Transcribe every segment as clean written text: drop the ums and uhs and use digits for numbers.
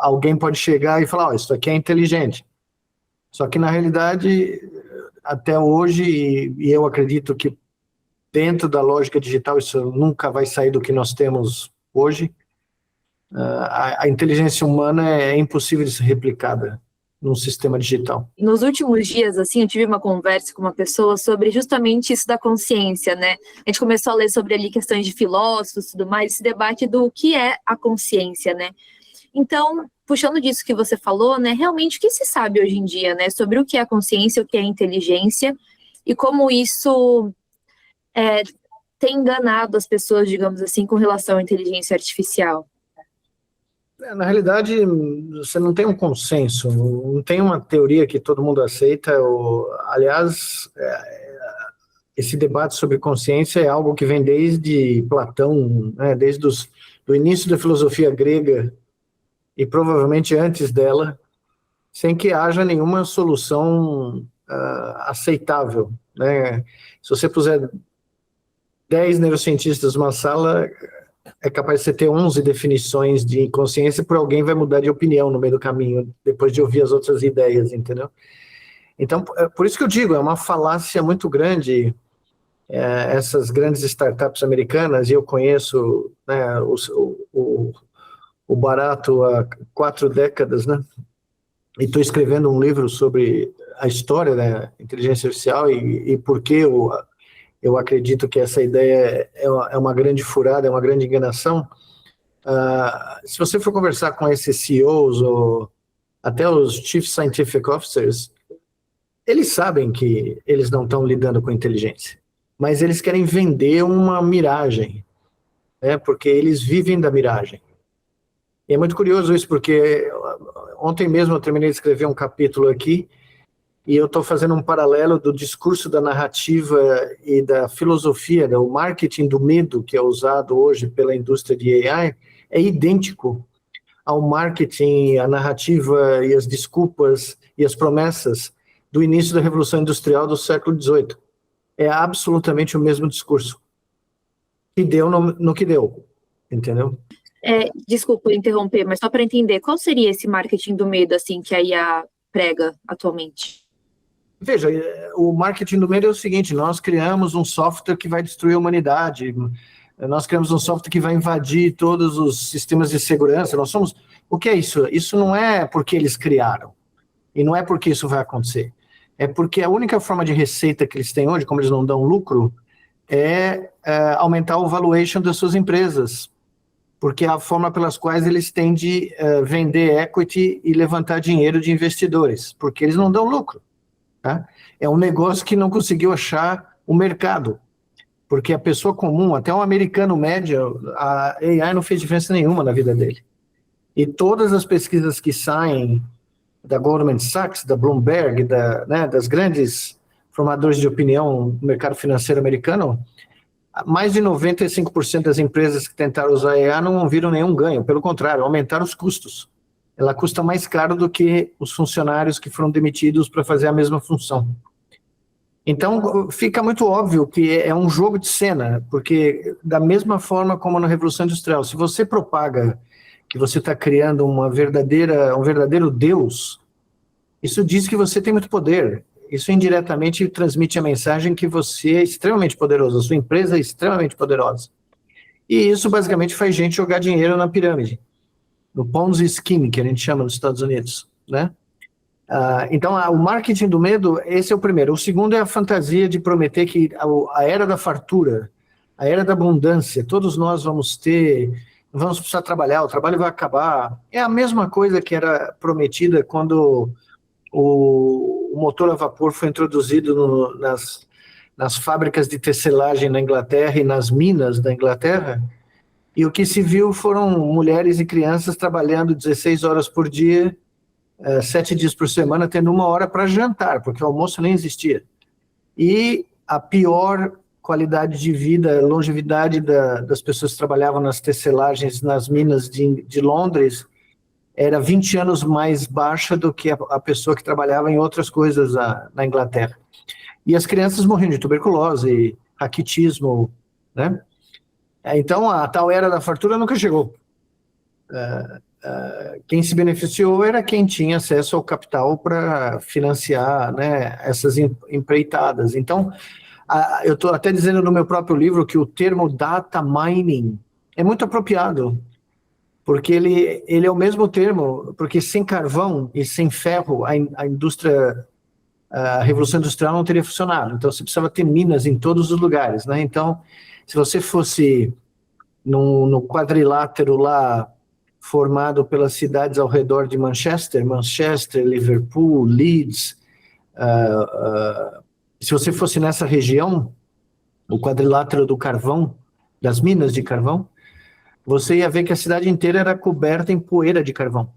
alguém pode chegar e falar, isso aqui é inteligente. Só que, na realidade, até hoje, e eu acredito que dentro da lógica digital isso nunca vai sair do que nós temos hoje, a inteligência humana é impossível de ser replicada num sistema digital. Nos últimos dias, assim, eu tive uma conversa com uma pessoa sobre justamente isso da consciência, né? A gente começou a ler sobre ali questões de filósofos e tudo mais, esse debate do que é a consciência, né? Então, puxando disso que você falou, né, realmente o que se sabe hoje em dia, né, sobre o que é a consciência, o que é a inteligência e como isso tem enganado as pessoas, digamos assim, com relação à inteligência artificial? Na realidade, você não tem um consenso, não tem uma teoria que todo mundo aceita. Aliás, esse debate sobre consciência é algo que vem desde Platão, né, desde do início da filosofia grega, e provavelmente antes dela, sem que haja nenhuma solução aceitável, né? Se você puser 10 neurocientistas numa sala, é capaz de você ter 11 definições de consciência, por alguém vai mudar de opinião no meio do caminho, depois de ouvir as outras ideias, entendeu? Então, por isso que eu digo, é uma falácia muito grande, essas grandes startups americanas, e eu conheço, né, o Barato há 4 décadas, né? E estou escrevendo um livro sobre a história da inteligência artificial e por que eu acredito que essa ideia é uma grande furada, é uma grande enganação. Se você for conversar com esses CEOs ou até os Chief Scientific Officers, eles sabem que eles não estão lidando com inteligência, mas eles querem vender uma miragem, né? Porque eles vivem da miragem. E é muito curioso isso, porque ontem mesmo eu terminei de escrever um capítulo aqui, e eu estou fazendo um paralelo do discurso da narrativa e da filosofia, do marketing do medo que é usado hoje pela indústria de AI, é idêntico ao marketing, a narrativa e as desculpas e as promessas do início da Revolução Industrial do século XVIII. É absolutamente o mesmo discurso. E deu no que deu, entendeu? Desculpa interromper, mas só para entender, qual seria esse marketing do medo, assim, que a IA prega atualmente? Veja, o marketing do medo é o seguinte: nós criamos um software que vai destruir a humanidade, nós criamos um software que vai invadir todos os sistemas de segurança, O que é isso? Isso não é porque eles criaram, e não é porque isso vai acontecer, é porque a única forma de receita que eles têm hoje, como eles não dão lucro, é aumentar o valuation das suas empresas, porque é a forma pelas quais eles têm de vender equity e levantar dinheiro de investidores, porque eles não dão lucro. Tá? É um negócio que não conseguiu achar o mercado, porque a pessoa comum, até um americano médio, a AI não fez diferença nenhuma na vida dele. E todas as pesquisas que saem da Goldman Sachs, da Bloomberg, das grandes formadores de opinião do mercado financeiro americano, mais de 95% das empresas que tentaram usar a AI não viram nenhum ganho, pelo contrário, aumentaram os custos. Ela custa mais caro do que os funcionários que foram demitidos para fazer a mesma função. Então, fica muito óbvio que é um jogo de cena, porque da mesma forma como na Revolução Industrial, se você propaga que você está criando um verdadeiro Deus, isso diz que você tem muito poder. Isso indiretamente transmite a mensagem que você é extremamente poderoso, a sua empresa é extremamente poderosa. E isso basicamente faz gente jogar dinheiro na pirâmide, no Ponzi Scheme, que a gente chama nos Estados Unidos, né? Então, o marketing do medo, esse é o primeiro. O segundo é a fantasia de prometer que a era da fartura, a era da abundância, todos nós vamos precisar trabalhar, o trabalho vai acabar. É a mesma coisa que era prometida quando o motor a vapor foi introduzido nas fábricas de tecelagem na Inglaterra e nas minas da Inglaterra. E o que se viu foram mulheres e crianças trabalhando 16 horas por dia, 7 dias por semana, tendo 1 hora para jantar, porque o almoço nem existia. E a pior qualidade de vida, longevidade das pessoas que trabalhavam nas tecelagens, nas minas de Londres, era 20 anos mais baixa do que a pessoa que trabalhava em outras coisas na Inglaterra. E as crianças morriam de tuberculose, raquitismo, né? Então, a tal era da fartura nunca chegou. quem se beneficiou era quem tinha acesso ao capital para financiar, né, essas empreitadas. Então, eu estou até dizendo no meu próprio livro que o termo data mining é muito apropriado, porque ele é o mesmo termo, porque sem carvão e sem ferro, a indústria, a Revolução Industrial não teria funcionado. Então, você precisava ter minas em todos os lugares, né? Então, se você fosse no quadrilátero lá, formado pelas cidades ao redor de Manchester, Liverpool, Leeds, se você fosse nessa região, o quadrilátero do carvão, das minas de carvão, você ia ver que a cidade inteira era coberta em poeira de carvão.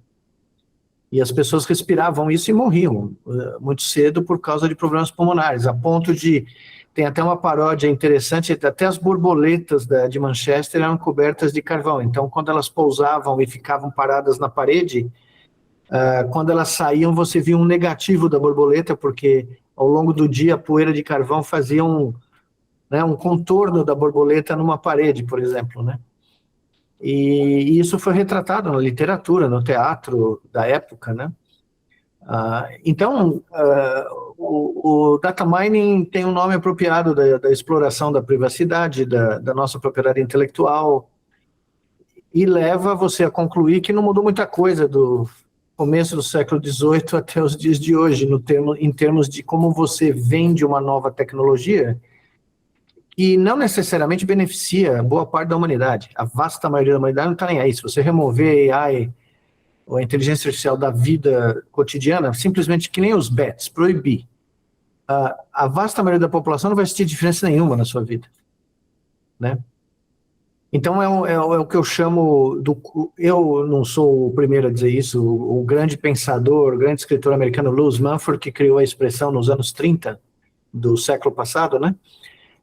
E as pessoas respiravam isso e morriam muito cedo por causa de problemas pulmonares, a ponto de... Tem até uma paródia interessante, até as borboletas de Manchester eram cobertas de carvão. Então, quando elas pousavam e ficavam paradas na parede, quando elas saíam, você via um negativo da borboleta, porque ao longo do dia a poeira de carvão fazia um contorno da borboleta numa parede, por exemplo, né? E isso foi retratado na literatura, no teatro da época, né? Então, o data mining tem um nome apropriado da exploração da privacidade, da nossa propriedade intelectual, e leva você a concluir que não mudou muita coisa do começo do século XVIII até os dias de hoje, em termos de como você vende uma nova tecnologia, e não necessariamente beneficia boa parte da humanidade. A vasta maioria da humanidade não está nem aí. Se você remover a AI ou a inteligência artificial da vida cotidiana, simplesmente que nem os bets, proibir, a vasta maioria da população não vai sentir diferença nenhuma na sua vida, né? Então é o que eu chamo eu não sou o primeiro a dizer isso, o grande pensador, o grande escritor americano Lewis Mumford, que criou a expressão nos anos 30 do século passado, né?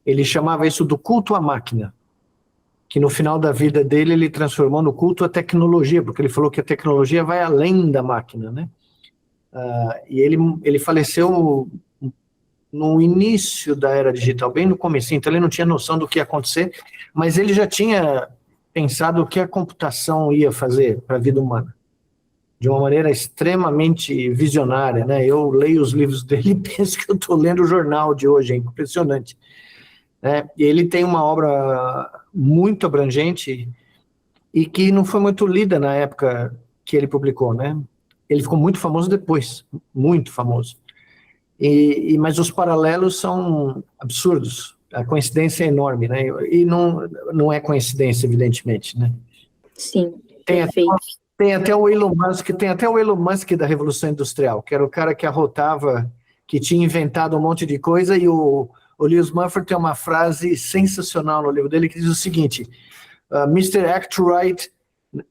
Ele chamava isso do culto à máquina, que no final da vida dele ele transformou no culto à tecnologia, porque ele falou que a tecnologia vai além da máquina, né? E ele faleceu no início da era digital, bem no começo, então ele não tinha noção do que ia acontecer, mas ele já tinha pensado o que a computação ia fazer para a vida humana, de uma maneira extremamente visionária, né? Eu leio os livros dele e penso que eu estou lendo o jornal de hoje, é impressionante. E ele tem uma obra muito abrangente e que não foi muito lida na época que ele publicou, né? Ele ficou muito famoso depois, muito famoso. Mas os paralelos são absurdos, a coincidência é enorme, né? E não é coincidência, evidentemente, né? Sim, perfeito. Tem até o Elon Musk da Revolução Industrial, que era o cara que arrotava, que tinha inventado um monte de coisa, e o Lewis Mumford tem uma frase sensacional no livro dele que diz o seguinte: Mr. Acturight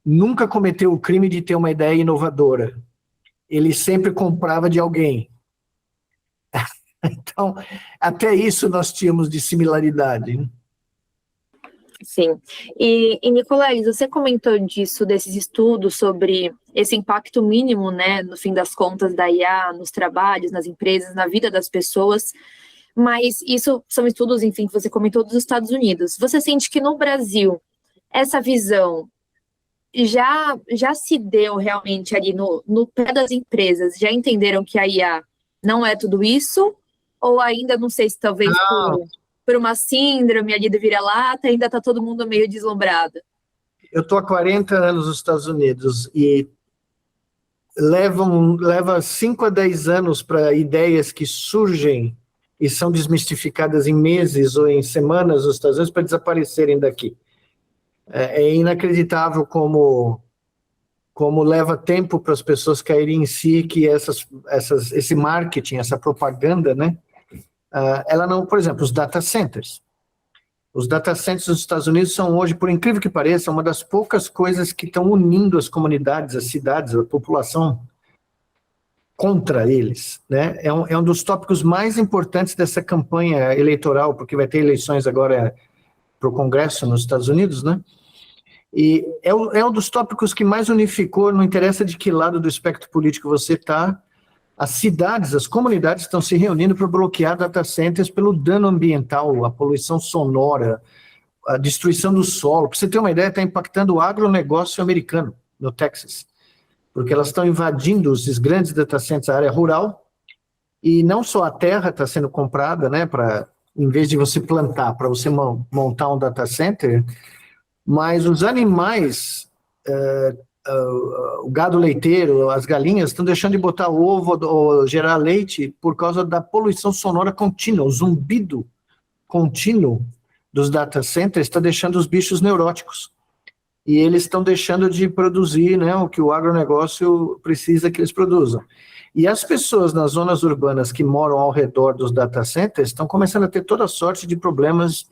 nunca cometeu o crime de ter uma ideia inovadora. Ele sempre comprava de alguém. Então, até isso nós tínhamos de similaridade, né? Sim. E Nicoleles, você comentou desses estudos sobre esse impacto mínimo, né, no fim das contas, da IA nos trabalhos, nas empresas, na vida das pessoas, mas isso são estudos, enfim, que você comentou dos Estados Unidos. Você sente que no Brasil essa visão já se deu realmente ali no pé das empresas? Já entenderam que a IA não é tudo isso? Ou ainda, não sei se talvez por uma síndrome ali do vira-lata, ainda está todo mundo meio deslumbrado? Eu estou há 40 anos nos Estados Unidos e leva 5 a 10 anos para ideias que surgem e são desmistificadas em meses ou em semanas nos Estados Unidos para desaparecerem daqui. É inacreditável como leva tempo para as pessoas caírem em si, que esse marketing, essa propaganda, né? Ela não, por exemplo, os data centers. Os data centers dos Estados Unidos são hoje, por incrível que pareça, uma das poucas coisas que estão unindo as comunidades, as cidades, a população contra eles, né? É um dos tópicos mais importantes dessa campanha eleitoral, porque vai ter eleições agora para o Congresso nos Estados Unidos, né? E é um dos tópicos que mais unificou, não interessa de que lado do espectro político você está, as cidades, as comunidades estão se reunindo para bloquear data centers pelo dano ambiental, a poluição sonora, a destruição do solo. Para você ter uma ideia, está impactando o agronegócio americano. no Texas, porque elas estão invadindo esses grandes data centers, a área rural, e não só a terra está sendo comprada, né, em vez de você plantar, para você montar um data center, mas os animais, o gado leiteiro, as galinhas, estão deixando de botar ovo ou gerar leite por causa da poluição sonora contínua, o zumbido contínuo dos data centers está deixando os bichos neuróticos. E eles estão deixando de produzir, né, o que o agronegócio precisa que eles produzam. E as pessoas nas zonas urbanas que moram ao redor dos data centers estão começando a ter toda sorte de problemas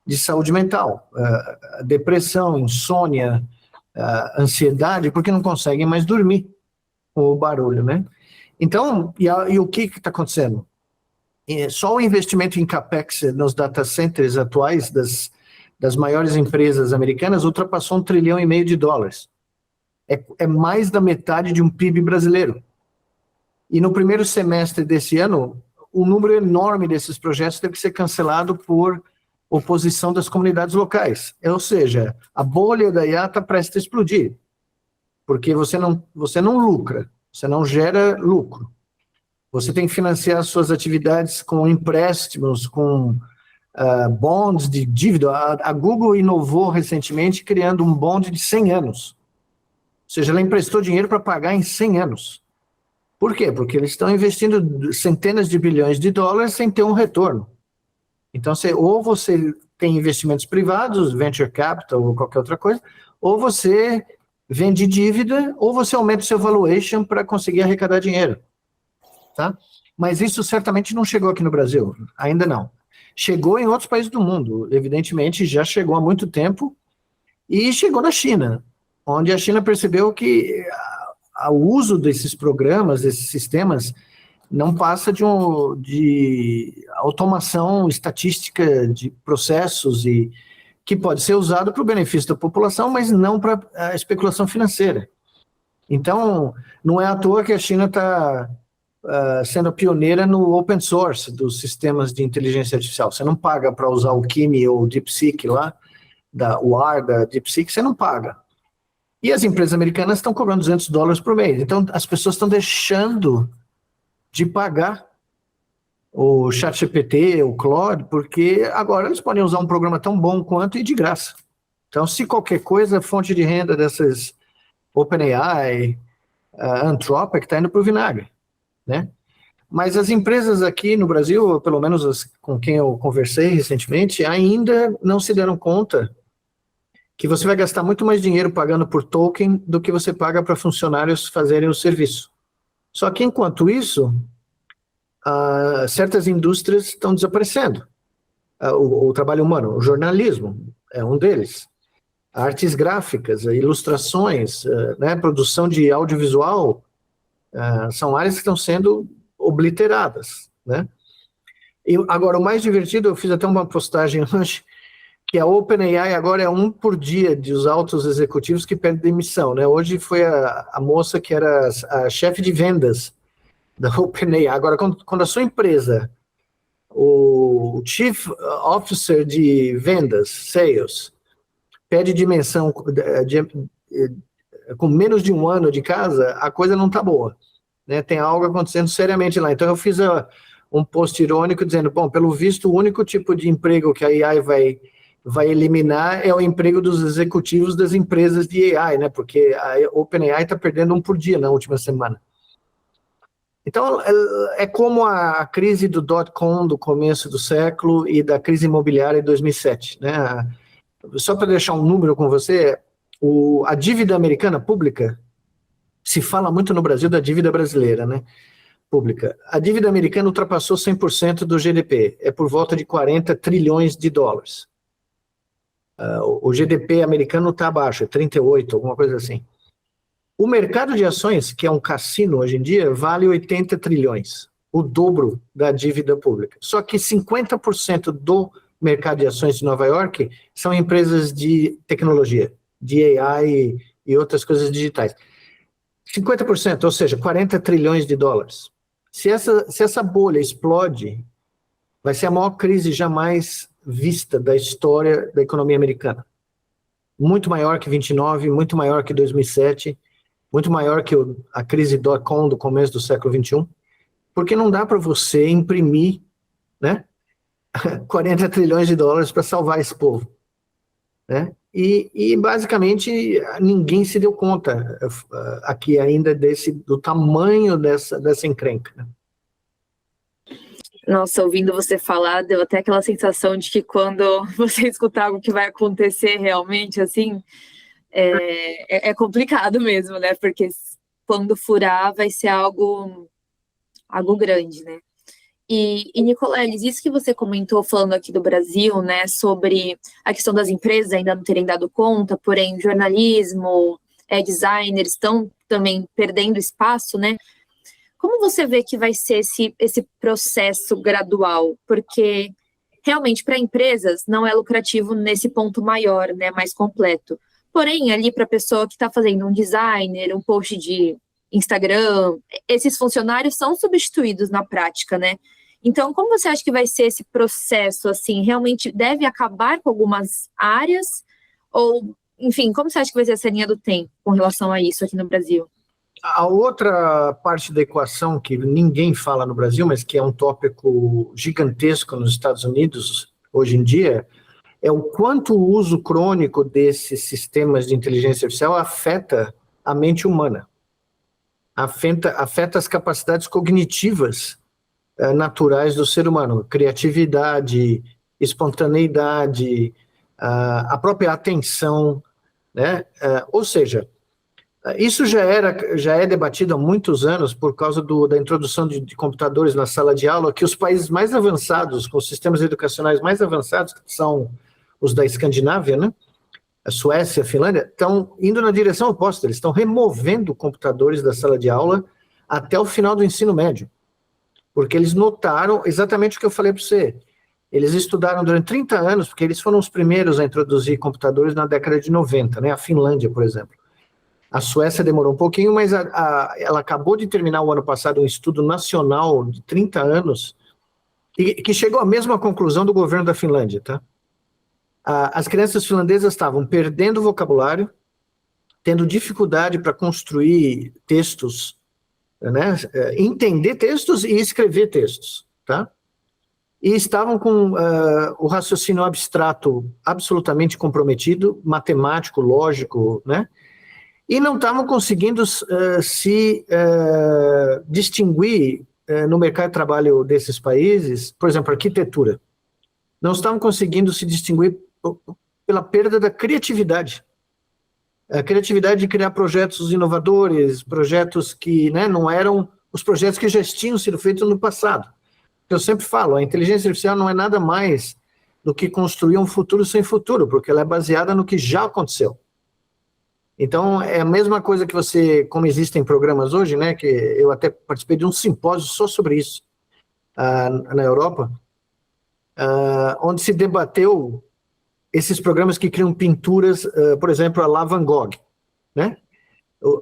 de saúde mental, depressão, insônia, ansiedade, porque não conseguem mais dormir com o barulho, né? Então, e o que está acontecendo? Só o investimento em CAPEX nos data centers atuais das maiores empresas americanas ultrapassou $1,5 trilhão. É mais da metade de um PIB brasileiro. E no primeiro semestre desse ano, um número enorme desses projetos teve que ser cancelado por oposição das comunidades locais. Ou seja, a bolha da IA está prestes a explodir, porque você não lucra, você não gera lucro. Você tem que financiar suas atividades com empréstimos, com bonds de dívida. A Google inovou recentemente criando um bond de 100 anos. Ou seja, ela emprestou dinheiro para pagar em 100 anos. Por quê? Porque eles estão investindo centenas de bilhões de dólares sem ter um retorno. Então, ou você tem investimentos privados, venture capital ou qualquer outra coisa, ou você vende dívida, ou você aumenta o seu valuation para conseguir arrecadar dinheiro. Tá? Mas isso certamente não chegou aqui no Brasil, ainda não. Chegou em outros países do mundo, evidentemente já chegou há muito tempo, e chegou na China, onde a China percebeu que o uso desses programas, desses sistemas, não passa de automação estatística de processos e que pode ser usado para o benefício da população, mas não para a especulação financeira. Então, não é à toa que a China está sendo pioneira no open source dos sistemas de inteligência artificial. Você não paga para usar o Kimi ou o DeepSeek lá, o R da DeepSeek, você não paga. E as empresas americanas estão cobrando $200 por mês. Então, as pessoas estão deixando de pagar o ChatGPT, o Claude, porque agora eles podem usar um programa tão bom quanto e de graça. Então, se qualquer coisa, a fonte de renda dessas OpenAI, Anthropic, está indo para o vinagre, né? Mas as empresas aqui no Brasil, pelo menos as com quem eu conversei recentemente, ainda não se deram conta que você vai gastar muito mais dinheiro pagando por token do que você paga para funcionários fazerem o serviço. Só que, enquanto isso, certas indústrias estão desaparecendo. O trabalho humano, o jornalismo é um deles. Artes gráficas, ilustrações, né, produção de audiovisual, são áreas que estão sendo obliteradas, né? E agora, o mais divertido, eu fiz até uma postagem hoje, que a OpenAI agora é 1 por dia dos altos executivos que pedem demissão, né? Hoje foi a moça que era a chefe de vendas da OpenAI. Agora, quando a sua empresa, o Chief Officer de vendas, sales, pede dimensão com menos de 1 ano de casa, a coisa não está boa, né? Tem algo acontecendo seriamente lá. Então, eu fiz um post irônico dizendo, bom, pelo visto, o único tipo de emprego que a AI vai eliminar é o emprego dos executivos das empresas de AI, né? Porque a OpenAI está perdendo 1 por dia na última semana. Então, é como a crise do dot-com do começo do século e da crise imobiliária de 2007, né? Só para deixar um número com você, a dívida americana pública, se fala muito no Brasil da dívida brasileira, né? Pública. A dívida americana ultrapassou 100% do GDP, é por volta de $40 trilhões. O GDP americano está abaixo, é 38, alguma coisa assim. O mercado de ações, que é um cassino hoje em dia, vale 80 trilhões, o dobro da dívida pública. Só que 50% do mercado de ações de Nova York são empresas de tecnologia, de AI e outras coisas digitais. 50%, ou seja, $40 trilhões. Se essa bolha explode, vai ser a maior crise jamais vista da história da economia americana. muito maior que 29, muito maior que 2007, muito maior que a crise dot-com do começo do século XXI, porque não dá para você imprimir, né, 40 trilhões de dólares para salvar esse povo, né? E basicamente ninguém se deu conta aqui ainda do tamanho dessa encrenca, né? Nossa, ouvindo você falar, deu até aquela sensação de que quando você escutar algo que vai acontecer realmente, assim, é complicado mesmo, né? Porque quando furar vai ser algo grande, né? E Nicoleles, isso que você comentou falando aqui do Brasil, né, sobre a questão das empresas ainda não terem dado conta, porém jornalismo, designers estão também perdendo espaço, né? Como você vê que vai ser esse processo gradual? Porque realmente para empresas não é lucrativo nesse ponto maior, né, mais completo. Porém, ali para a pessoa que está fazendo um designer, um post de Instagram, esses funcionários são substituídos na prática, né? Então, como você acha que vai ser esse processo, assim, realmente deve acabar com algumas áreas? Ou, enfim, como você acha que vai ser essa linha do tempo com relação a isso aqui no Brasil? A outra parte da equação que ninguém fala no Brasil, mas que é um tópico gigantesco nos Estados Unidos hoje em dia, é o quanto o uso crônico desses sistemas de inteligência artificial afeta a mente humana, afeta as capacidades cognitivas naturais do ser humano, criatividade, espontaneidade, a própria atenção, né? Ou seja, isso já é debatido há muitos anos por causa da introdução de computadores na sala de aula, que os países mais avançados, com os sistemas educacionais mais avançados, que são os da Escandinávia, né? A Suécia, a Finlândia, estão indo na direção oposta, eles estão removendo computadores da sala de aula até o final do ensino médio, porque eles notaram exatamente o que eu falei para você. Eles estudaram durante 30 anos, porque eles foram os primeiros a introduzir computadores na década de 90, né? A Finlândia, por exemplo. A Suécia demorou um pouquinho, mas ela acabou de terminar o ano passado um estudo nacional de 30 anos, que chegou à mesma conclusão do governo da Finlândia, tá? As crianças finlandesas estavam perdendo vocabulário, tendo dificuldade para construir textos, né? Entender textos e escrever textos, tá? E estavam com o raciocínio abstrato absolutamente comprometido, matemático, lógico, né? E não estavam conseguindo se distinguir no mercado de trabalho desses países, por exemplo, arquitetura. Não estavam conseguindo se distinguir pela perda da criatividade. A criatividade de criar projetos inovadores, projetos que, né, não eram os projetos que já tinham sido feitos no passado. Eu sempre falo, a inteligência artificial não é nada mais do que construir um futuro sem futuro, porque ela é baseada no que já aconteceu. Então, é a mesma coisa que você, como existem programas hoje, né, que eu até participei de um simpósio só sobre isso na Europa, onde se debateu esses programas que criam pinturas, por exemplo, a lá Van Gogh, né?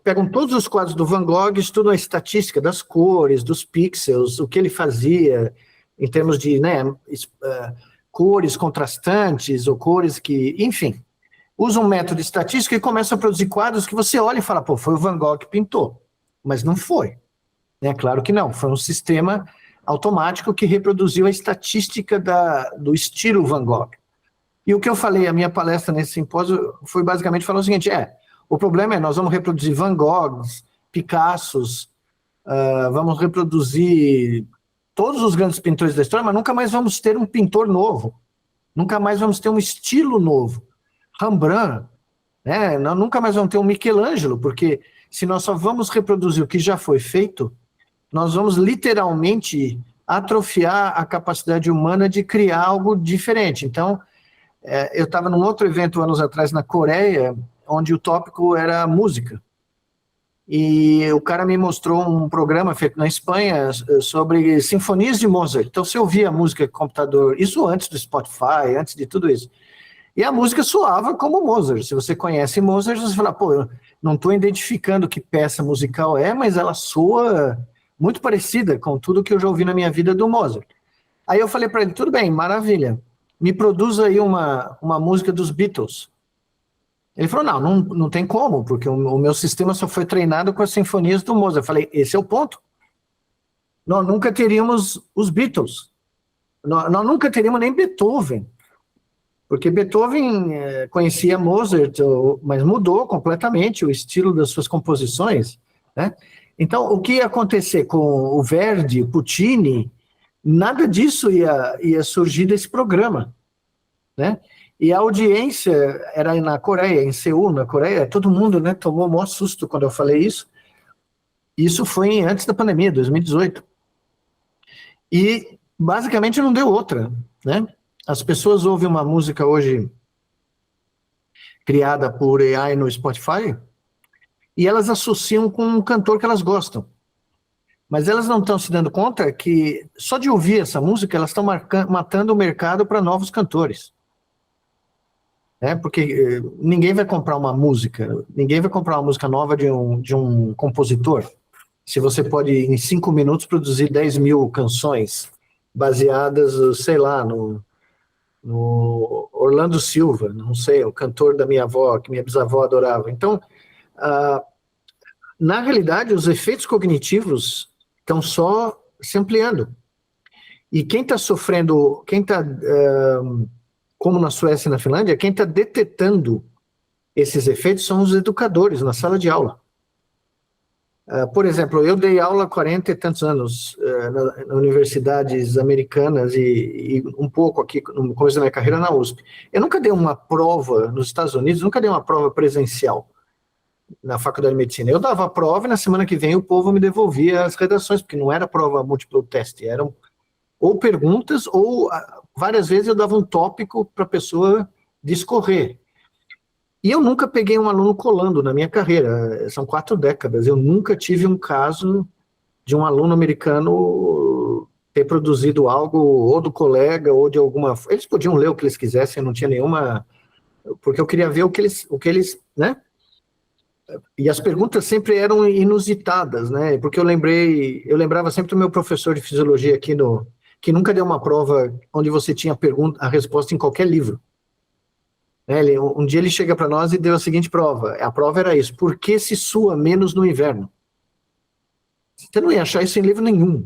Pegam todos os quadros do Van Gogh, estudam a estatística das cores, dos pixels, o que ele fazia em termos de, né, cores contrastantes ou cores que, enfim, usa um método estatístico e começa a produzir quadros que você olha e fala, pô, foi o Van Gogh que pintou. Mas não foi. É claro que não. Foi um sistema automático que reproduziu a estatística do estilo Van Gogh. E o que eu falei, a minha palestra nesse simpósio, foi basicamente falar o seguinte, o problema é nós vamos reproduzir Van Goghs, Picassos, vamos reproduzir todos os grandes pintores da história, mas nunca mais vamos ter um pintor novo. Nunca mais vamos ter um estilo novo. Rembrandt, né? Nunca mais vamos ter um Michelangelo, porque se nós só vamos reproduzir o que já foi feito, nós vamos literalmente atrofiar a capacidade humana de criar algo diferente. Então, eu estava num outro evento anos atrás na Coreia, onde o tópico era música. E o cara me mostrou um programa feito na Espanha sobre sinfonias de Mozart. Então, você ouvia a música com computador, isso antes do Spotify, antes de tudo isso. E a música soava como Mozart. Se você conhece Mozart, você fala, pô, eu não estou identificando que peça musical é, mas ela soa muito parecida com tudo que eu já ouvi na minha vida do Mozart. Aí eu falei para ele, tudo bem, maravilha, me produz aí uma música dos Beatles. Ele falou, não tem como, porque o meu sistema só foi treinado com as sinfonias do Mozart. Eu falei, esse é o ponto. Nós nunca teríamos os Beatles. Nós nunca teríamos nem Beethoven. Porque Beethoven conhecia Mozart, mas mudou completamente o estilo das suas composições, né? Então, o que ia acontecer com o Verdi, Puccini, nada disso ia surgir desse programa, né? E a audiência era na Coreia, em Seul, na Coreia, todo mundo, né, tomou o maior susto quando eu falei isso. Isso foi antes da pandemia, 2018. E, basicamente, não deu outra, né? As pessoas ouvem uma música hoje criada por AI no Spotify e elas associam com um cantor que elas gostam. Mas elas não estão se dando conta que só de ouvir essa música elas estão matando o mercado para novos cantores. Porque ninguém vai comprar uma música nova de um compositor. Se você pode, em 5 minutos, produzir 10 mil canções baseadas, sei lá, no Orlando Silva, não sei, o cantor da minha avó, que minha bisavó adorava. Então, na realidade, os efeitos cognitivos estão só se ampliando. E quem está sofrendo, como na Suécia e na Finlândia, quem está detetando esses efeitos são os educadores na sala de aula. Por exemplo, eu dei aula há 40 e tantos anos nas universidades americanas e um pouco aqui no começo da minha carreira na USP. Eu nunca dei uma prova nos Estados Unidos, nunca dei uma prova presencial na faculdade de medicina. Eu dava a prova e na semana que vem o povo me devolvia as redações, porque não era prova múltiplo teste, eram ou perguntas ou várias vezes eu dava um tópico para a pessoa discorrer. E eu nunca peguei um aluno colando na minha carreira, são 4 décadas, eu nunca tive um caso de um aluno americano ter produzido algo ou do colega ou de alguma... Eles podiam ler o que eles quisessem, não tinha nenhuma... Porque eu queria ver o que eles, né? E as perguntas sempre eram inusitadas, né? Porque eu lembrava sempre do meu professor de fisiologia aqui que nunca deu uma prova onde você tinha a resposta em qualquer livro. Um dia ele chega para nós e deu a seguinte prova. A prova era isso: por que se sua menos no inverno? Você não ia achar isso em livro nenhum,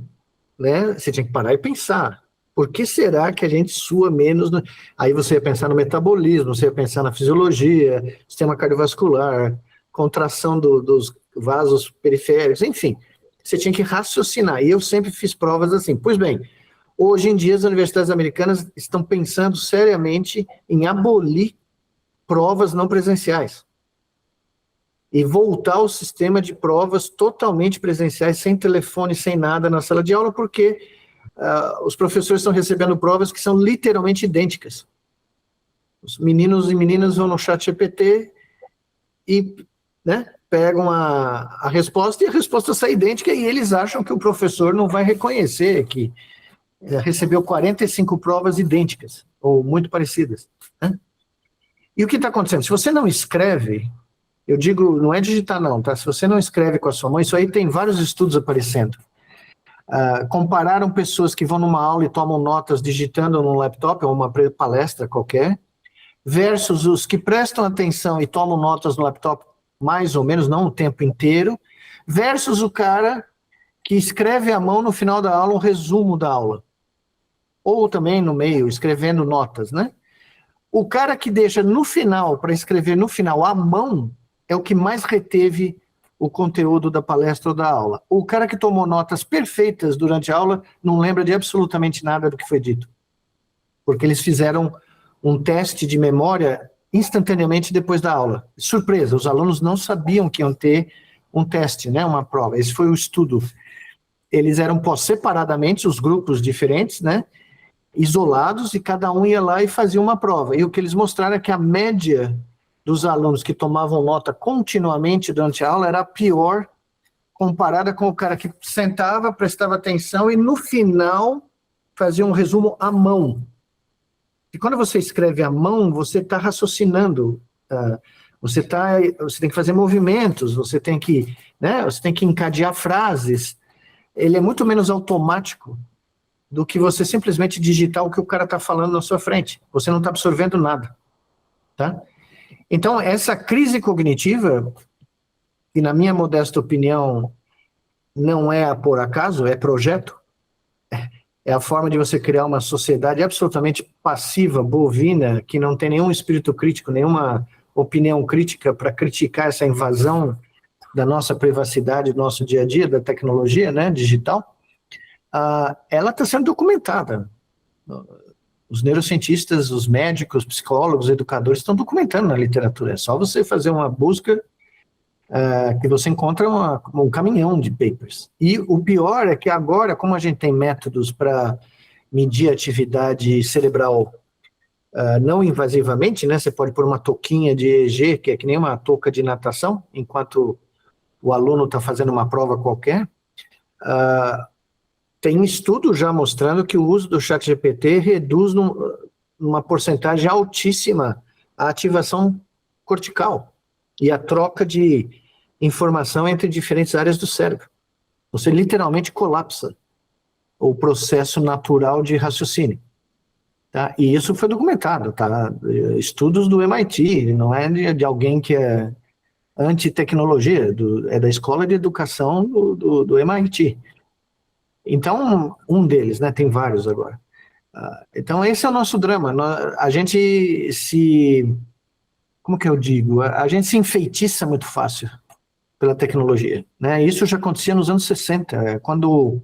né? Você tinha que parar e pensar. Por que será que a gente sua menos? Aí você ia pensar no metabolismo, você ia pensar na fisiologia, sistema cardiovascular, contração dos vasos periféricos, enfim. Você tinha que raciocinar. E eu sempre fiz provas assim. Pois bem, hoje em dia as universidades americanas estão pensando seriamente em abolir provas não presenciais e voltar ao sistema de provas totalmente presenciais, sem telefone, sem nada na sala de aula, porque os professores estão recebendo provas que são literalmente idênticas. Os meninos e meninas vão no chat GPT e, né, pegam a resposta e a resposta sai idêntica e eles acham que o professor não vai reconhecer que recebeu 45 provas idênticas ou muito parecidas, né? E o que está acontecendo? Se você não escreve, eu digo, não é digitar não, tá? Se você não escreve com a sua mão, isso aí tem vários estudos aparecendo. Compararam pessoas que vão numa aula e tomam notas digitando no laptop, ou uma palestra qualquer, versus os que prestam atenção e tomam notas no laptop mais ou menos, não o tempo inteiro, versus o cara que escreve à mão no final da aula um resumo da aula. Ou também no meio, escrevendo notas, né? O cara que deixa no final, para escrever no final à mão, é o que mais reteve o conteúdo da palestra ou da aula. O cara que tomou notas perfeitas durante a aula não lembra de absolutamente nada do que foi dito. Porque eles fizeram um teste de memória instantaneamente depois da aula. Surpresa, os alunos não sabiam que iam ter um teste, né, uma prova. Esse foi o estudo. Eles eram postos separadamente, os grupos diferentes, né, isolados, e cada um ia lá e fazia uma prova. E o que eles mostraram é que a média dos alunos que tomavam nota continuamente durante a aula era pior comparada com o cara que sentava, prestava atenção e no final fazia um resumo à mão. E quando você escreve à mão, você está raciocinando, você tem que fazer movimentos, você tem que encadear frases. Ele é muito menos automático do que você simplesmente digitar o que o cara está falando na sua frente. Você não está absorvendo nada, tá? Então, essa crise cognitiva, que na minha modesta opinião não é por acaso, é projeto, é a forma de você criar uma sociedade absolutamente passiva, bovina, que não tem nenhum espírito crítico, nenhuma opinião crítica para criticar essa invasão da nossa privacidade, do nosso dia a dia, da tecnologia, né, digital. Ela está sendo documentada. Os neurocientistas, os médicos, psicólogos, educadores estão documentando na literatura. É só você fazer uma busca que você encontra um caminhão de papers. E o pior é que agora, como a gente tem métodos para medir atividade cerebral não invasivamente, né? Você pode pôr uma touquinha de EEG, que é que nem uma touca de natação, enquanto o aluno está fazendo uma prova qualquer. Tem estudo já mostrando que o uso do ChatGPT reduz numa porcentagem altíssima a ativação cortical e a troca de informação entre diferentes áreas do cérebro. Você literalmente colapsa o processo natural de raciocínio. Tá? E isso foi documentado, tá? Estudos do MIT, não é de alguém que é anti-tecnologia, é da Escola de Educação do MIT. Então, um deles, né? Tem vários agora. Então, esse é o nosso drama. A gente como que eu digo? A gente se enfeitiça muito fácil pela tecnologia, né? Isso já acontecia nos anos 60, quando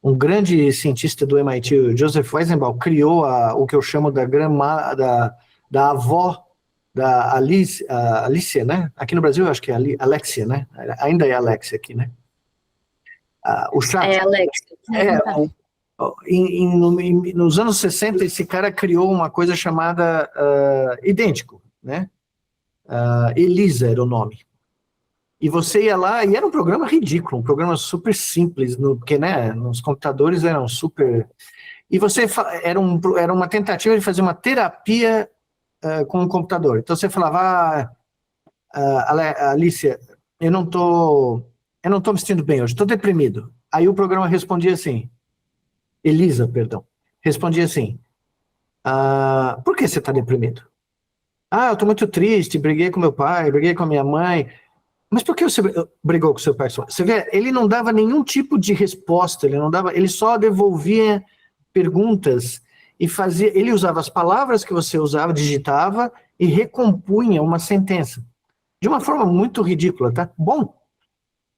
um grande cientista do MIT, o Joseph Weizenbaum, criou o que eu chamo da avó da Alicia, né? Aqui no Brasil eu acho que é Alexia, né? Ainda é Alexia aqui, né? O chat. É, Alexia. Nos anos 60, esse cara criou uma coisa chamada idêntico, né? Elisa era o nome. E você ia lá, e era um programa ridículo, um programa super simples, porque, né, nos computadores eram super... E você, era uma tentativa de fazer uma terapia com o computador. Então você falava, Alicia, eu não tô me sentindo bem hoje, estou deprimido. Aí o programa respondia assim, Elisa, perdão, respondia assim, por que você está deprimido? Eu estou muito triste, briguei com meu pai, briguei com a minha mãe. Mas por que você brigou com seu pai? Você vê, ele não dava nenhum tipo de resposta, ele só devolvia perguntas e ele usava as palavras que você usava, digitava e recompunha uma sentença. De uma forma muito ridícula, tá? Bom,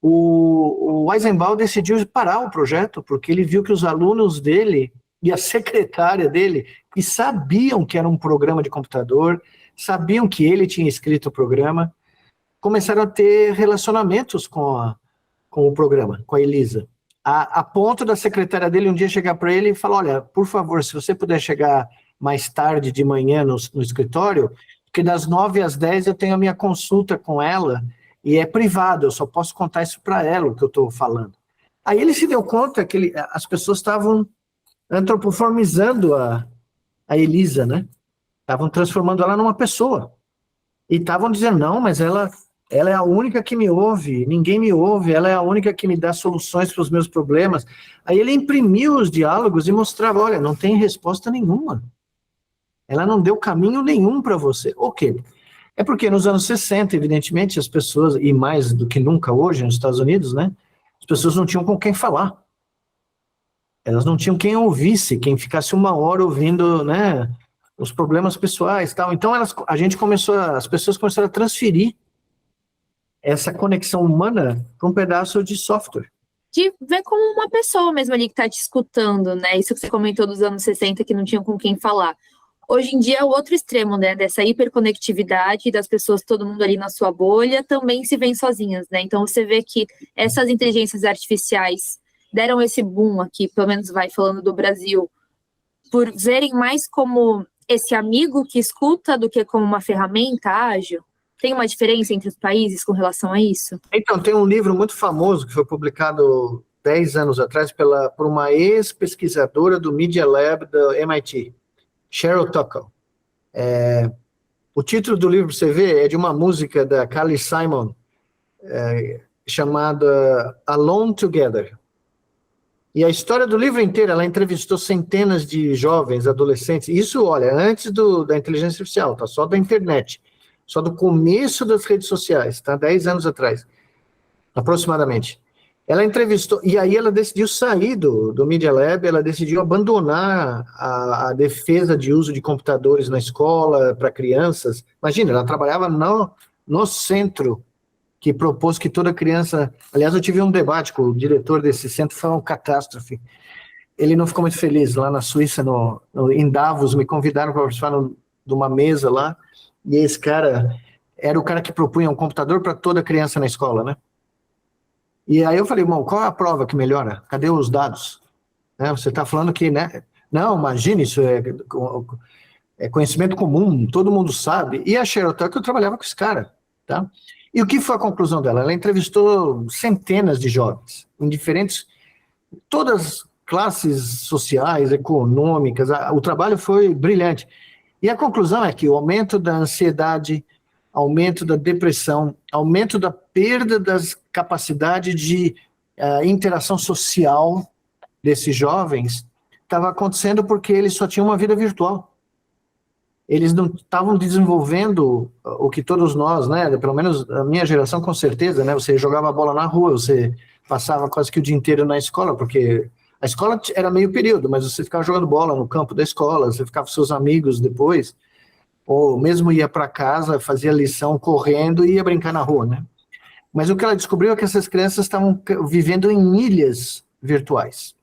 o Weizenbaum decidiu parar o projeto porque ele viu que os alunos dele e a secretária dele, que sabiam que era um programa de computador, sabiam que ele tinha escrito o programa, começaram a ter relacionamentos com o programa, com a Elisa. A ponto da secretária dele um dia chegar para ele e falar, olha, por favor, se você puder chegar mais tarde de manhã no escritório, porque das 9 às 10 eu tenho a minha consulta com ela, e é privado, eu só posso contar isso para ela, o que eu estou falando. Aí ele se deu conta que as pessoas estavam antropoformizando a Elisa, né? Estavam transformando ela numa pessoa. E estavam dizendo, não, mas ela é a única que me ouve, ninguém me ouve, ela é a única que me dá soluções para os meus problemas. Aí ele imprimiu os diálogos e mostrava, olha, não tem resposta nenhuma. Ela não deu caminho nenhum para você. Ok. É porque nos anos 60, evidentemente, as pessoas, e mais do que nunca hoje nos Estados Unidos, né, as pessoas não tinham com quem falar. Elas não tinham quem ouvisse, quem ficasse uma hora ouvindo, né, os problemas pessoais, tal. Então as pessoas começaram a transferir essa conexão humana para um pedaço de software. De ver como uma pessoa mesmo ali que está te escutando, né? Isso que você comentou dos anos 60, que não tinham com quem falar. Hoje em dia é o outro extremo, né? Dessa hiperconectividade das pessoas, todo mundo ali na sua bolha, também se veem sozinhas, né? Então você vê que essas inteligências artificiais deram esse boom aqui, pelo menos vai falando do Brasil, por verem mais como esse amigo que escuta do que como uma ferramenta ágil. Tem uma diferença entre os países com relação a isso? Então, tem um livro muito famoso que foi publicado 10 anos atrás por uma ex-pesquisadora do Media Lab do MIT, Cheryl Tuckle. O título do livro, você vê, é de uma música da Carly Simon, chamada Alone Together. E a história do livro inteiro, ela entrevistou centenas de jovens, adolescentes, isso, olha, antes da inteligência artificial, tá? Só da internet. só do começo das redes sociais, tá? 10 anos atrás, aproximadamente. Ela entrevistou, e aí ela decidiu sair do Media Lab, ela decidiu abandonar a defesa de uso de computadores na escola para crianças. Imagina, ela trabalhava no centro que propôs que toda criança... Aliás, eu tive um debate com o diretor desse centro, foi uma catástrofe. Ele não ficou muito feliz. Lá na Suíça, em Davos, me convidaram para participar de uma mesa lá, e esse cara era o cara que propunha um computador para toda criança na escola, né? E aí eu falei, irmão, qual é a prova que melhora? Cadê os dados? Né, você está falando que, né? Não, imagine, isso é conhecimento comum, todo mundo sabe. E a Sheryl Tucker, eu trabalhava com esse cara, tá? E o que foi a conclusão dela? Ela entrevistou centenas de jovens, em diferentes, todas classes sociais, econômicas, o trabalho foi brilhante. E a conclusão é que o aumento da ansiedade, aumento da depressão, aumento da perda das capacidades de interação social desses jovens estava acontecendo porque eles só tinham uma vida virtual. Eles não estavam desenvolvendo o que todos nós, né, pelo menos a minha geração com certeza, né, você jogava bola na rua, você passava quase que o dia inteiro na escola, porque a escola era meio período, mas você ficava jogando bola no campo da escola, você ficava com seus amigos depois, ou mesmo ia para casa, fazia lição correndo e ia brincar na rua, né? Mas o que ela descobriu é que essas crianças estavam vivendo em ilhas virtuais.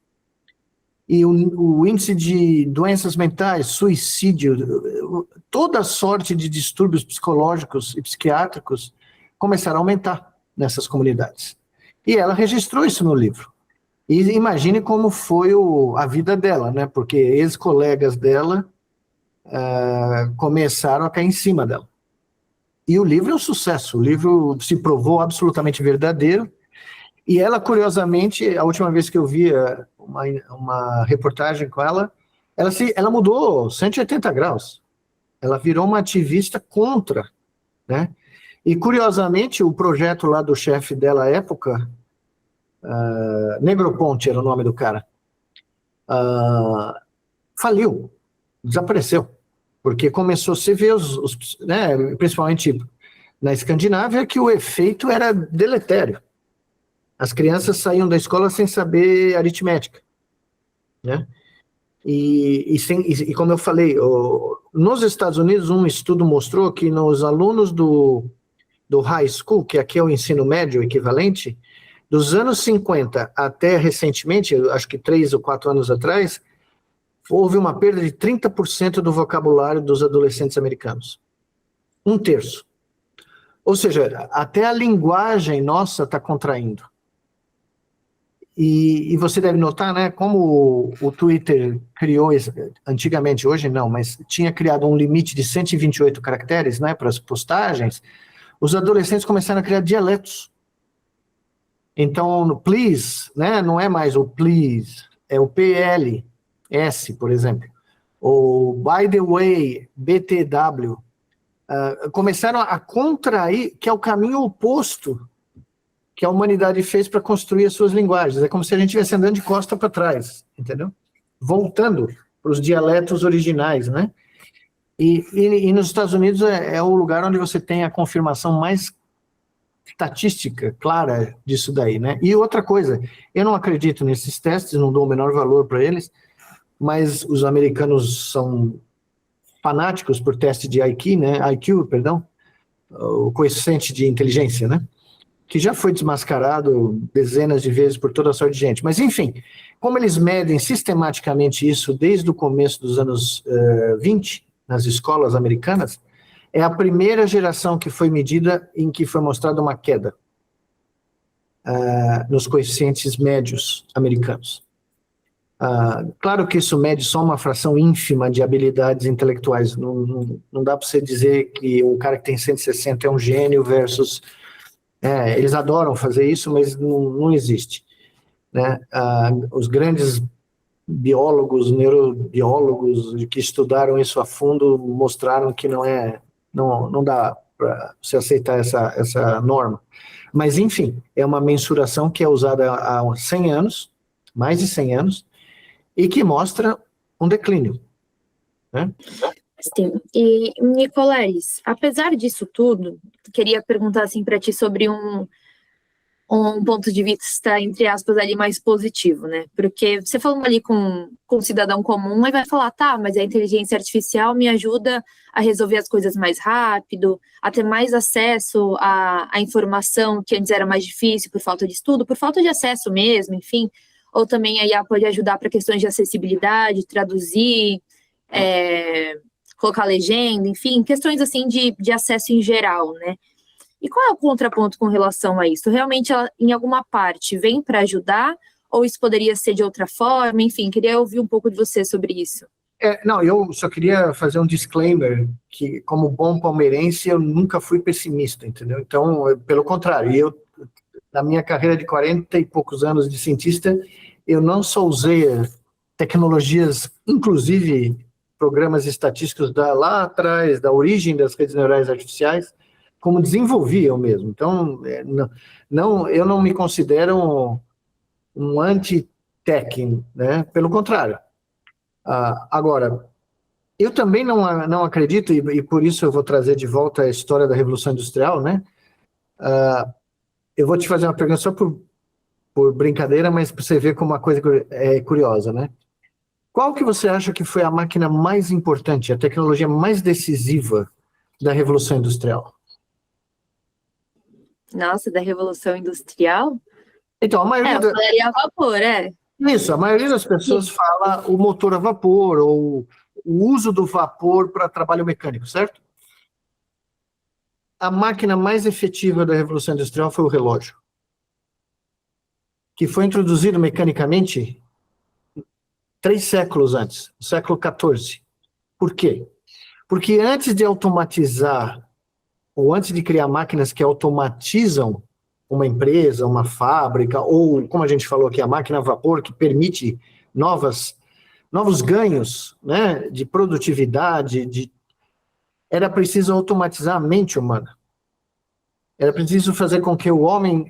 E o índice de doenças mentais, suicídio, toda sorte de distúrbios psicológicos e psiquiátricos começaram a aumentar nessas comunidades. E ela registrou isso no livro. E imagine como foi a vida dela, né? Porque ex-colegas dela começaram a cair em cima dela. E o livro é um sucesso, o livro se provou absolutamente verdadeiro, e ela, curiosamente, a última vez que eu vi uma reportagem com ela, ela mudou 180 graus, ela virou uma ativista contra, né? E, curiosamente, o projeto lá do chefe dela à época, Negroponte era o nome do cara, faliu, desapareceu. Porque começou a se ver, né, principalmente na Escandinávia, que o efeito era deletério. As crianças saíam da escola sem saber aritmética, né? E como eu falei, nos Estados Unidos, um estudo mostrou que nos alunos do high school, que aqui é o ensino médio equivalente, dos anos 50 até recentemente, acho que 3 ou 4 anos atrás, houve uma perda de 30% do vocabulário dos adolescentes americanos. 1/3. Ou seja, até a linguagem nossa está contraindo. E você deve notar, né, como o Twitter criou, antigamente, hoje não, mas tinha criado um limite de 128 caracteres, né, para as postagens, os adolescentes começaram a criar dialetos. Então, please, né, não é mais o please, é o PL. S, por exemplo, ou by the way, BTW, começaram a contrair, que é o caminho oposto que a humanidade fez para construir as suas linguagens. É como se a gente estivesse andando de costa para trás, entendeu? Voltando para os dialetos originais, né? E nos Estados Unidos é o lugar onde você tem a confirmação mais estatística clara disso daí, né? E outra coisa, eu não acredito nesses testes, não dou o menor valor para eles, mas os americanos são fanáticos por teste de IQ, né? IQ, perdão, o coeficiente de inteligência, né? Que já foi desmascarado dezenas de vezes por toda a sorte de gente. Mas, enfim, como eles medem sistematicamente isso desde o começo dos anos 20, nas escolas americanas, é a primeira geração que foi medida em que foi mostrada uma queda nos coeficientes médios americanos. Claro que isso mede só uma fração ínfima de habilidades intelectuais. Não dá para você dizer que um cara que tem 160 é um gênio versus... eles adoram fazer isso, mas não existe, né? Os grandes biólogos, neurobiólogos que estudaram isso a fundo mostraram que não dá para você aceitar essa norma. Mas, enfim, é uma mensuração que é usada há 100 anos, mais de 100 anos, e que mostra um declínio, né? Sim. E, Nicoleles, apesar disso tudo, queria perguntar assim para ti sobre um ponto de vista, entre aspas, ali mais positivo, né? Porque você falando ali com um cidadão comum, aí vai falar, tá, mas a inteligência artificial me ajuda a resolver as coisas mais rápido, a ter mais acesso à informação que antes era mais difícil por falta de estudo, por falta de acesso mesmo, enfim. Ou também a IA pode ajudar para questões de acessibilidade, traduzir, colocar legenda, enfim, questões assim de acesso em geral, né? E qual é o contraponto com relação a isso? Realmente, ela, em alguma parte, vem para ajudar? Ou isso poderia ser de outra forma? Enfim, queria ouvir um pouco de você sobre isso. Não, eu só queria fazer um disclaimer que, como bom palmeirense, eu nunca fui pessimista, entendeu? Então, pelo contrário, na minha carreira de 40 e poucos anos de cientista, eu não só usei tecnologias, inclusive programas estatísticos lá atrás, da origem das redes neurais artificiais, como desenvolvi eu mesmo. Então, eu não me considero um anti-tech, né? Pelo contrário. Agora, eu também não acredito, e por isso eu vou trazer de volta a história da Revolução Industrial, né? Eu vou te fazer uma pergunta só por brincadeira, mas para você ver como uma coisa é curiosa, né? Qual que você acha que foi a máquina mais importante, a tecnologia mais decisiva da Revolução Industrial? Nossa, da Revolução Industrial? Então, a maioria eu falaria a vapor, Isso, a maioria das pessoas fala o motor a vapor, ou o uso do vapor para trabalho mecânico, certo? A máquina mais efetiva da Revolução Industrial foi o relógio, que foi introduzido mecanicamente 3 séculos antes, no século XIV. Por quê? Porque antes de automatizar, ou antes de criar máquinas que automatizam uma empresa, uma fábrica, ou, como a gente falou aqui, a máquina a vapor, que permite novos ganhos, né, de produtividade, era preciso automatizar a mente humana. Era preciso fazer com que o homem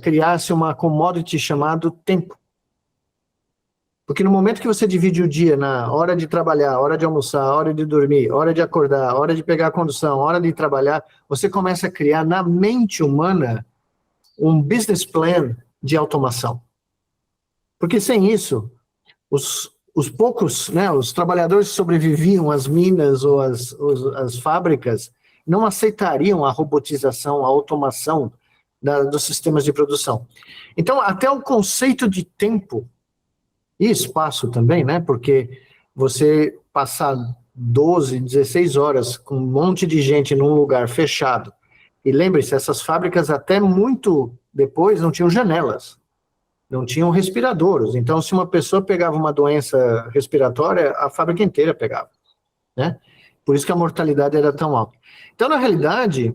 criasse uma commodity chamado tempo. Porque no momento que você divide o dia na hora de trabalhar, hora de almoçar, hora de dormir, hora de acordar, hora de pegar a condução, hora de trabalhar, você começa a criar na mente humana um business plan de automação. Porque sem isso, os poucos, né, os trabalhadores que sobreviviam às minas ou às fábricas, não aceitariam a robotização, a automação dos sistemas de produção. Então, até o conceito de tempo e espaço também, né? Porque você passar 12, 16 horas com um monte de gente num lugar fechado, e lembre-se, essas fábricas até muito depois não tinham janelas, não tinham respiradouros, então se uma pessoa pegava uma doença respiratória, a fábrica inteira pegava, né? Por isso que a mortalidade era tão alta. Então, na realidade,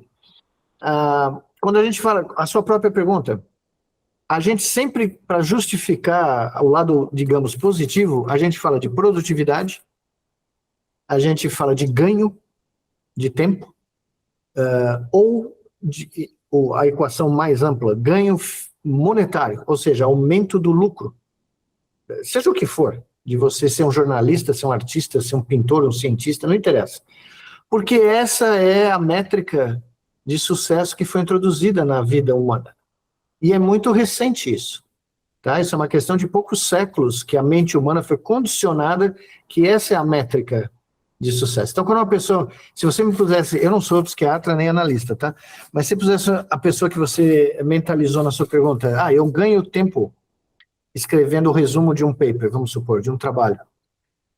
quando a gente fala, a sua própria pergunta, a gente sempre, para justificar o lado, digamos, positivo, a gente fala de produtividade, a gente fala de ganho de tempo, ou a equação mais ampla, ganho monetário, ou seja, aumento do lucro. Seja o que for, de você ser um jornalista, ser um artista, ser um pintor, um cientista, não interessa. Porque essa é a métrica de sucesso que foi introduzida na vida humana. E é muito recente isso. Tá? Isso é uma questão de poucos séculos que a mente humana foi condicionada que essa é a métrica de sucesso. Então, quando uma pessoa, se você me pusesse, eu não sou psiquiatra nem analista, tá? Mas se pusesse a pessoa que você mentalizou na sua pergunta, eu ganho tempo escrevendo o resumo de um paper, vamos supor, de um trabalho.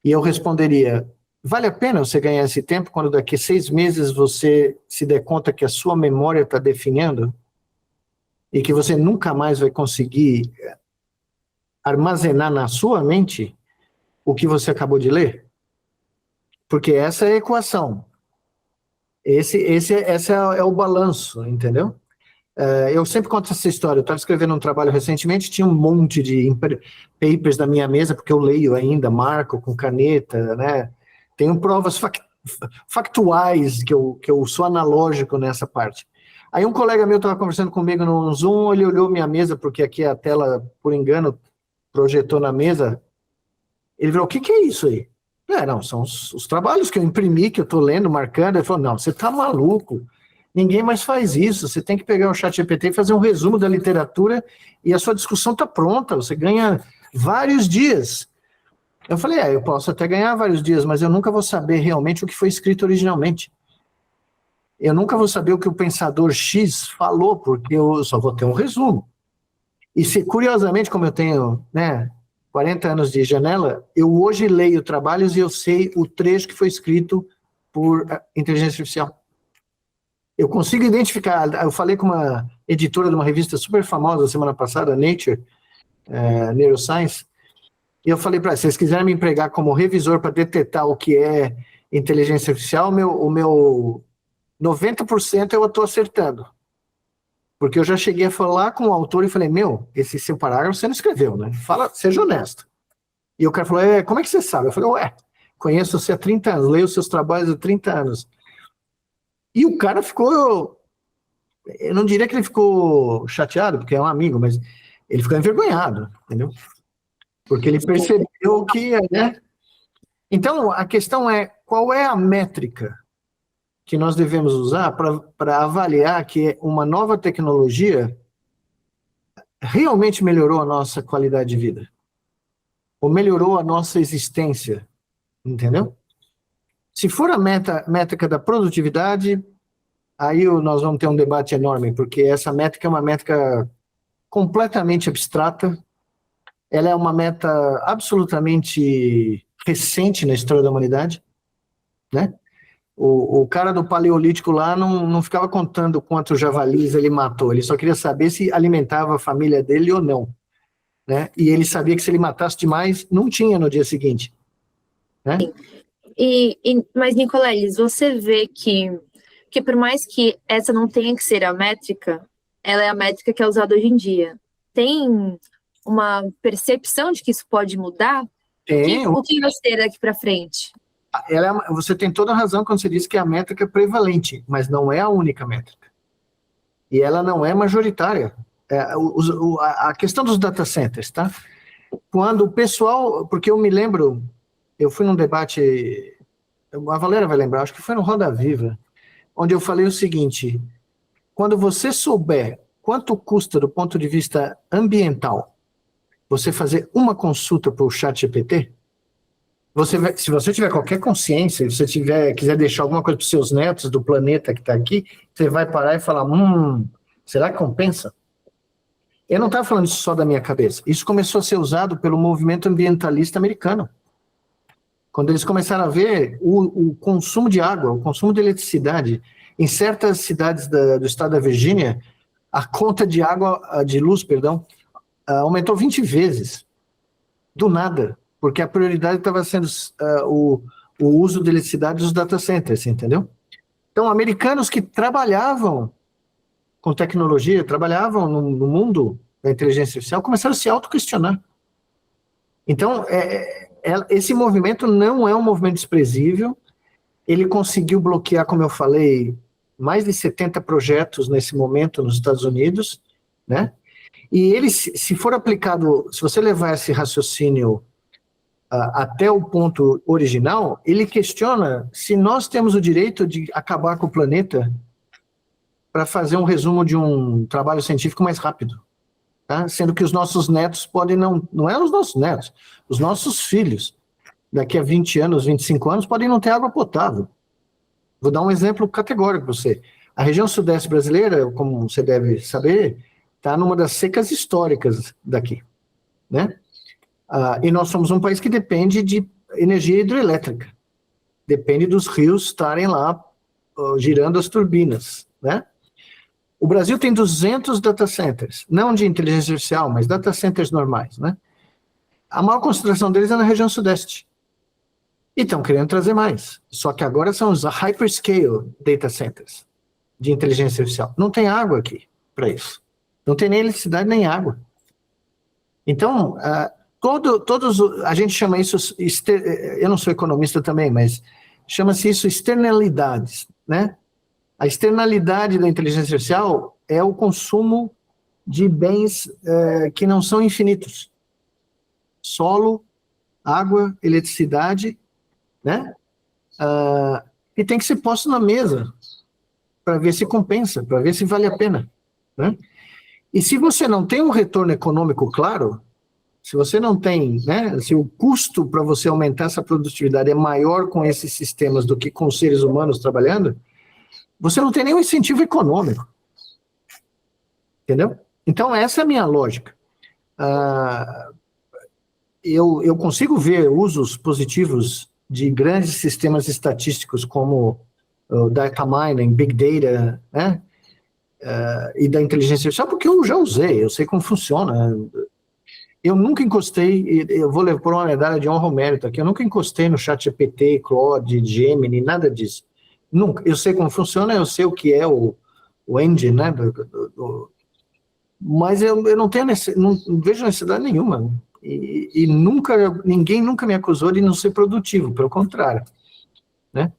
E eu responderia, vale a pena você ganhar esse tempo quando daqui a 6 meses você se der conta que a sua memória está definhando e que você nunca mais vai conseguir armazenar na sua mente o que você acabou de ler? Porque essa é a equação. Esse é o balanço, entendeu? Eu sempre conto essa história. Eu estava escrevendo um trabalho recentemente, tinha um monte de papers na minha mesa, porque eu leio ainda, marco com caneta, né? Tenho provas factuais que eu sou analógico nessa parte. Aí um colega meu estava conversando comigo no Zoom, ele olhou minha mesa, porque aqui a tela, por engano, projetou na mesa. Ele falou, o que é isso aí? Não, são os trabalhos que eu imprimi, que eu estou lendo, marcando. Ele falou, não, você está maluco. Ninguém mais faz isso. Você tem que pegar o ChatGPT e fazer um resumo da literatura e a sua discussão está pronta. Você ganha vários dias. Eu falei, eu posso até ganhar vários dias, mas eu nunca vou saber realmente o que foi escrito originalmente. Eu nunca vou saber o que o pensador X falou, porque eu só vou ter um resumo. E se, curiosamente, como eu tenho, 40 anos de janela, eu hoje leio trabalhos e eu sei o trecho que foi escrito por inteligência artificial. Eu consigo identificar, eu falei com uma editora de uma revista super famosa semana passada, Nature, Neuroscience, e eu falei para eles, se vocês quiserem me empregar como revisor para detectar o que é inteligência artificial, o meu 90% eu estou acertando. Porque eu já cheguei a falar com o autor e falei, esse seu parágrafo você não escreveu, né? Fala, seja honesto. E o cara falou, como é que você sabe? Eu falei, conheço você há 30 anos, leio os seus trabalhos há 30 anos. E o cara ficou, eu não diria que ele ficou chateado, porque é um amigo, mas ele ficou envergonhado, entendeu? Porque ele percebeu que, Então, a questão é, qual é a métrica que nós devemos usar para avaliar que uma nova tecnologia realmente melhorou a nossa qualidade de vida? Ou melhorou a nossa existência? Entendeu? Se for a métrica da produtividade, aí nós vamos ter um debate enorme, porque essa métrica é uma métrica completamente abstrata, ela é uma meta absolutamente recente na história da humanidade, né? O cara do Paleolítico lá não ficava contando quantos javalis ele matou, ele só queria saber se alimentava a família dele ou não, né? E ele sabia que se ele matasse demais, não tinha no dia seguinte, né? Mas, Nicoleles, você vê que por mais que essa não tenha que ser a métrica, ela é a métrica que é usada hoje em dia. Tem uma percepção de que isso pode mudar? O que vai ser daqui para frente? Você tem toda a razão quando você diz que é a métrica prevalente, mas não é a única métrica. E ela não é majoritária. A questão dos data centers, tá? Quando o pessoal... Porque eu me lembro, eu fui num debate, a Valéria vai lembrar, acho que foi no Roda Viva, onde eu falei o seguinte, quando você souber quanto custa do ponto de vista ambiental você fazer uma consulta para o ChatGPT, se você tiver qualquer consciência, se você quiser deixar alguma coisa para os seus netos do planeta que está aqui, você vai parar e falar, será que compensa? Eu não estava falando isso só da minha cabeça. Isso começou a ser usado pelo movimento ambientalista americano. Quando eles começaram a ver o consumo de água, o consumo de eletricidade, em certas cidades do estado da Virgínia, a conta de luz, aumentou 20 vezes. Do nada. Porque a prioridade estava sendo o uso de eletricidade dos data centers, entendeu? Então, americanos que trabalhavam com tecnologia, trabalhavam no mundo da inteligência artificial, começaram a se auto-questionar. Então, esse movimento não é um movimento desprezível, ele conseguiu bloquear, como eu falei, mais de 70 projetos nesse momento nos Estados Unidos, né? E ele, se for aplicado, se você levar esse raciocínio até o ponto original, ele questiona se nós temos o direito de acabar com o planeta para fazer um resumo de um trabalho científico mais rápido, tá? Sendo que os nossos netos podem não é os nossos netos, os nossos filhos, daqui a 20 anos, 25 anos, podem não ter água potável. Vou dar um exemplo categórico para você. A região sudeste brasileira, como você deve saber, está numa das secas históricas daqui, né? E nós somos um país que depende de energia hidroelétrica. Depende dos rios estarem lá girando as turbinas, né? O Brasil tem 200 data centers, não de inteligência artificial, mas data centers normais, né? A maior concentração deles é na região sudeste. E estão querendo trazer mais. Só que agora são os hyperscale data centers de inteligência artificial. Não tem água aqui para isso. Não tem nem eletricidade nem água. Então, a gente chama isso, eu não sou economista também, mas chama-se isso externalidades, né? A externalidade da inteligência artificial é o consumo de bens que não são infinitos. Solo, água, eletricidade né? E tem que ser posto na mesa para ver se compensa, para ver se vale a pena, né? E se você não tem um retorno econômico claro, se você não tem, né, se o custo para você aumentar essa produtividade é maior com esses sistemas do que com seres humanos trabalhando, você não tem nenhum incentivo econômico. Entendeu? Então, essa é a minha lógica. Eu consigo ver usos positivos de grandes sistemas estatísticos como o data mining, big data, né? E da inteligência artificial, porque eu já usei, eu sei como funciona. Eu nunca encostei, eu vou pôr uma medalha de honra ao mérito aqui, eu nunca encostei no ChatGPT, Claude, Gemini, nada disso. Nunca. Eu sei como funciona, eu sei o que é o engine, né? Mas eu não tenho não vejo necessidade nenhuma. E ninguém nunca me acusou de não ser produtivo, pelo contrário, né?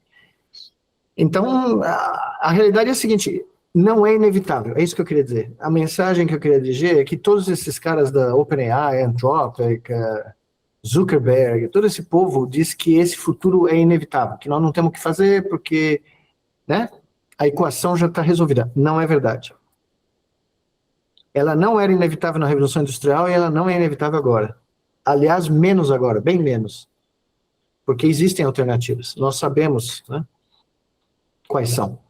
Então, a realidade é a seguinte, não é inevitável, é isso que eu queria dizer. A mensagem que eu queria dizer é que todos esses caras da OpenAI, Anthropic, Zuckerberg, todo esse povo diz que esse futuro é inevitável, que nós não temos o que fazer porque, né, a equação já está resolvida. Não é verdade. Ela não era inevitável na Revolução Industrial e ela não é inevitável agora. Aliás, menos agora, bem menos. Porque existem alternativas. Nós sabemos, né, quais são.